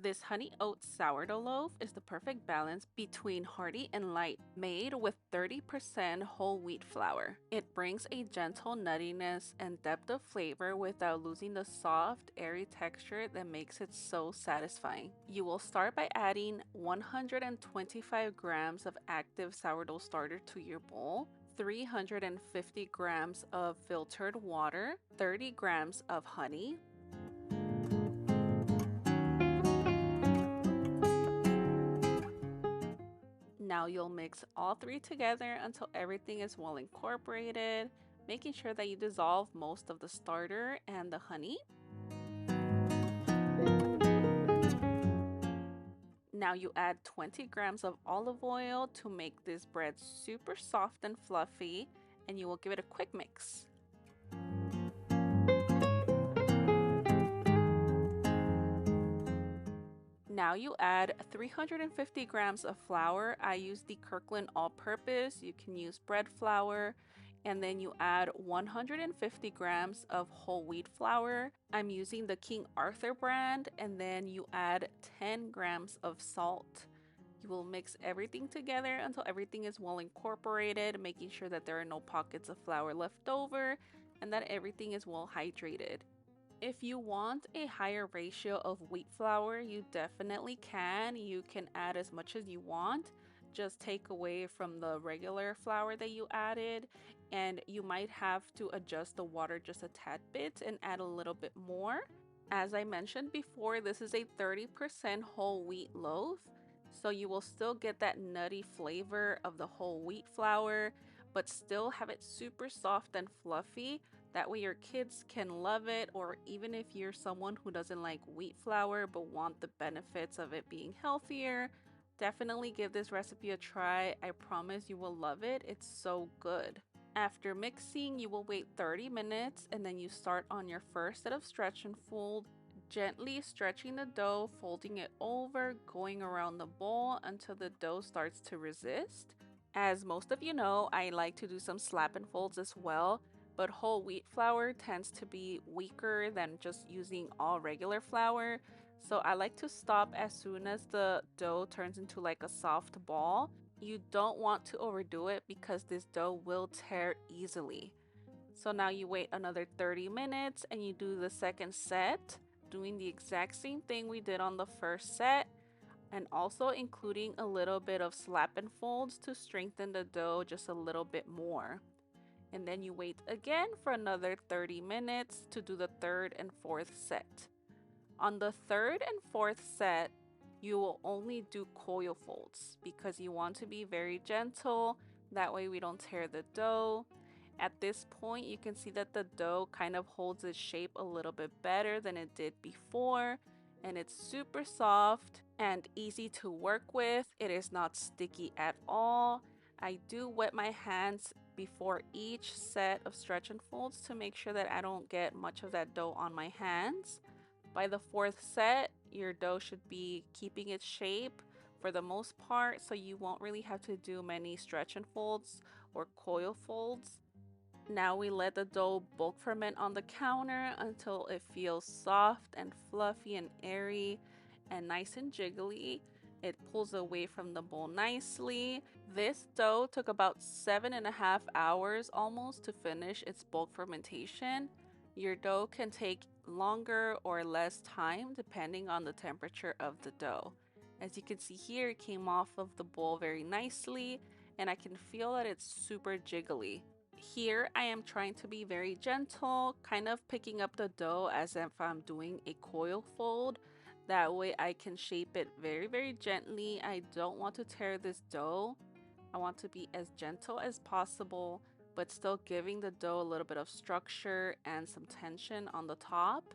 This honey oat sourdough loaf is the perfect balance between hearty and light, made with 30% whole wheat flour. It brings a gentle nuttiness and depth of flavor without losing the soft, airy texture that makes it so satisfying. You will start by adding 125 grams of active sourdough starter to your bowl, 350 grams of filtered water, 30 grams of honey, Now you'll mix all three together until everything is well incorporated, making sure that you dissolve most of the starter and the honey. Now you add 20 grams of olive oil to make this bread super soft and fluffy, and you will give it a quick mix. Now you add 350 grams of flour. I use the Kirkland all-purpose. You can use bread flour. And then you add 150 grams of whole wheat flour. I'm using the King Arthur brand. And then you add 10 grams of salt. You will mix everything together until everything is well incorporated, making sure that there are no pockets of flour left over and that everything is well hydrated. If you want a higher ratio of wheat flour, you definitely can. You can add as much as you want. Just take away from the regular flour that you added, and you might have to adjust the water just a tad bit and add a little bit more. As I mentioned before, this is a 30% whole wheat loaf, so you will still get that nutty flavor of the whole wheat flour, but still have it super soft and fluffy. That way your kids can love it, or even if you're someone who doesn't like wheat flour but want the benefits of it being healthier, definitely give this recipe a try. I promise you will love it. It's so good. After mixing, you will wait 30 minutes and then you start on your first set of stretch and fold, gently stretching the dough, folding it over, going around the bowl until the dough starts to resist. As most of you know, I like to do some slap and folds as well, but whole wheat flour tends to be weaker than just using all regular flour. So I like to stop as soon as the dough turns into like a soft ball. You don't want to overdo it because this dough will tear easily. So now you wait another 30 minutes and you do the second set, doing the exact same thing we did on the first set, and also including a little bit of slap and folds to strengthen the dough just a little bit more. And then you wait again for another 30 minutes to do the third and fourth set. On the third and fourth set, you will only do coil folds because you want to be very gentle. That way we don't tear the dough. At this point, you can see that the dough kind of holds its shape a little bit better than it did before. And it's super soft and easy to work with. It is not sticky at all. I do wet my hands before each set of stretch and folds to make sure that I don't get much of that dough on my hands. By the fourth set, your dough should be keeping its shape for the most part, so you won't really have to do many stretch and folds or coil folds. Now we let the dough bulk ferment on the counter until it feels soft and fluffy and airy and nice and jiggly. It pulls away from the bowl nicely. This dough took about 7.5 hours almost to finish its bulk fermentation. Your dough can take longer or less time depending on the temperature of the dough. As you can see here, it came off of the bowl very nicely, and I can feel that it's super jiggly. Here I am trying to be very gentle, kind of picking up the dough as if I'm doing a coil fold. That way I can shape it very, very gently. I don't want to tear this dough. I want to be as gentle as possible, but still giving the dough a little bit of structure and some tension on the top.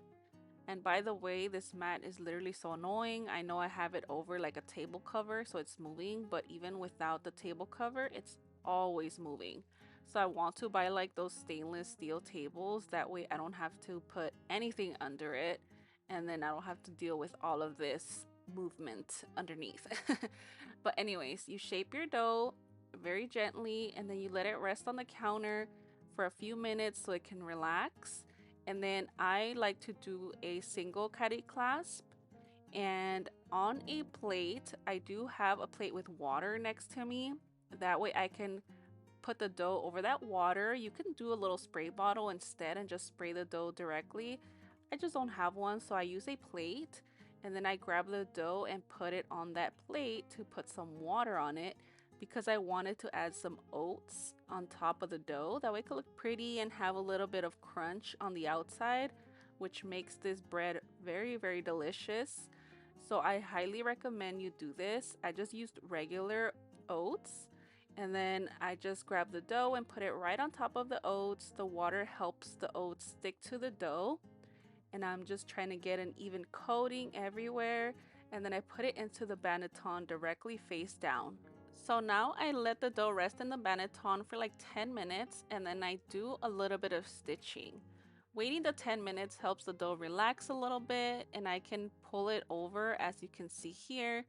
And by the way, this mat is literally so annoying. I know I have it over like a table cover, so it's moving, but even without the table cover, it's always moving. So I want to buy like those stainless steel tables. That way I don't have to put anything under it, and then I don't have to deal with all of this movement underneath. But anyways, you shape your dough very gently and then you let it rest on the counter for a few minutes so it can relax. And then I like to do a single caddy clasp, and on a plate, I do have a plate with water next to me. That way I can put the dough over that water. You can do a little spray bottle instead and just spray the dough directly. I just don't have one, so I use a plate, and then I grab the dough and put it on that plate to put some water on it because I wanted to add some oats on top of the dough. That way it could look pretty and have a little bit of crunch on the outside, which makes this bread very, very delicious. So I highly recommend you do this. I just used regular oats, and then I just grab the dough and put it right on top of the oats. The water helps the oats stick to the dough, and I'm just trying to get an even coating everywhere, and then I put it into the banneton directly face down. So now I let the dough rest in the banneton for like 10 minutes, and then I do a little bit of stitching. Waiting the 10 minutes helps the dough relax a little bit, and I can pull it over, as you can see here,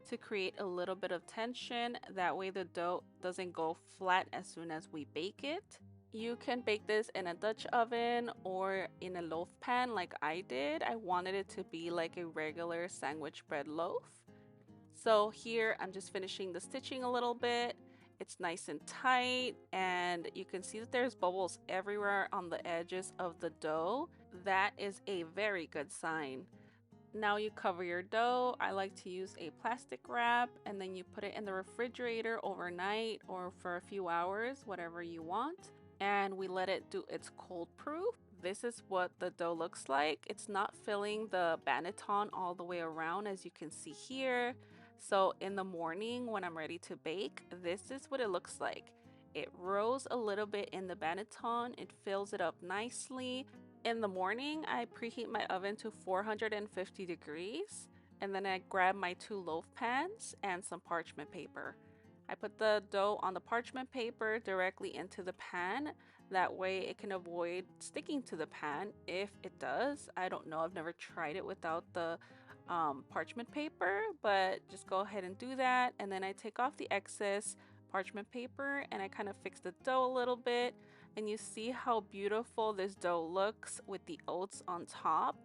to create a little bit of tension. That way the dough doesn't go flat as soon as we bake it. You can bake this in a Dutch oven or in a loaf pan like I did. I wanted it to be like a regular sandwich bread loaf. So here I'm just finishing the stitching a little bit. It's nice and tight, and you can see that there's bubbles everywhere on the edges of the dough. That is a very good sign. Now you cover your dough. I like to use a plastic wrap, and then you put it in the refrigerator overnight or for a few hours, whatever you want. And we let it do its cold proof. This is what the dough looks like. It's not filling the banneton all the way around, as you can see here. So in the morning when I'm ready to bake, this is what it looks like. It rose a little bit in the banneton. It fills it up nicely. In the morning, I preheat my oven to 450 degrees, and then I grab my 2 loaf pans and some parchment paper. I put the dough on the parchment paper directly into the pan. That way it can avoid sticking to the pan. If it does, I don't know, I've never tried it without the parchment paper, but just go ahead and do that. And then I take off the excess parchment paper and I kind of fix the dough a little bit, and you see how beautiful this dough looks with the oats on top.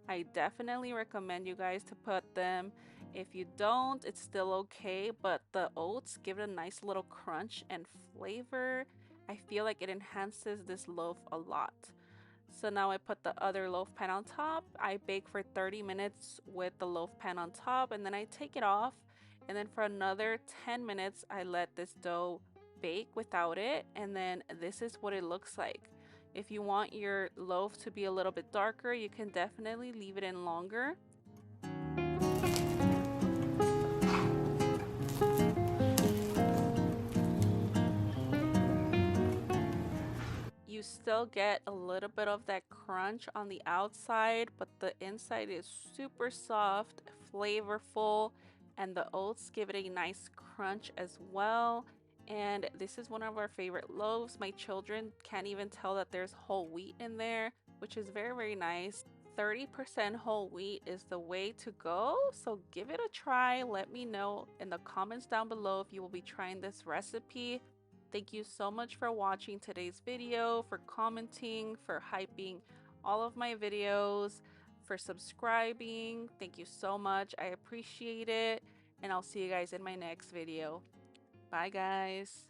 I definitely recommend you guys to put them. If you don't, it's still okay, but the oats give it a nice little crunch and flavor. I feel like it enhances this loaf a lot. So now I put the other loaf pan on top. I bake for 30 minutes with the loaf pan on top, and then I take it off. And then for another 10 minutes, I let this dough bake without it. And then this is what it looks like. If you want your loaf to be a little bit darker, you can definitely leave it in longer. You still get a little bit of that crunch on the outside, but the inside is super soft, flavorful, and the oats give it a nice crunch as well. And this is one of our favorite loaves. My children can't even tell that there's whole wheat in there, which is very, very nice. 30% whole wheat is the way to go, so give it a try. Let me know in the comments down below if you will be trying this recipe. Thank you so much for watching today's video, for commenting, for hyping all of my videos, for subscribing. Thank you so much. I appreciate it, and I'll see you guys in my next video. Bye, guys.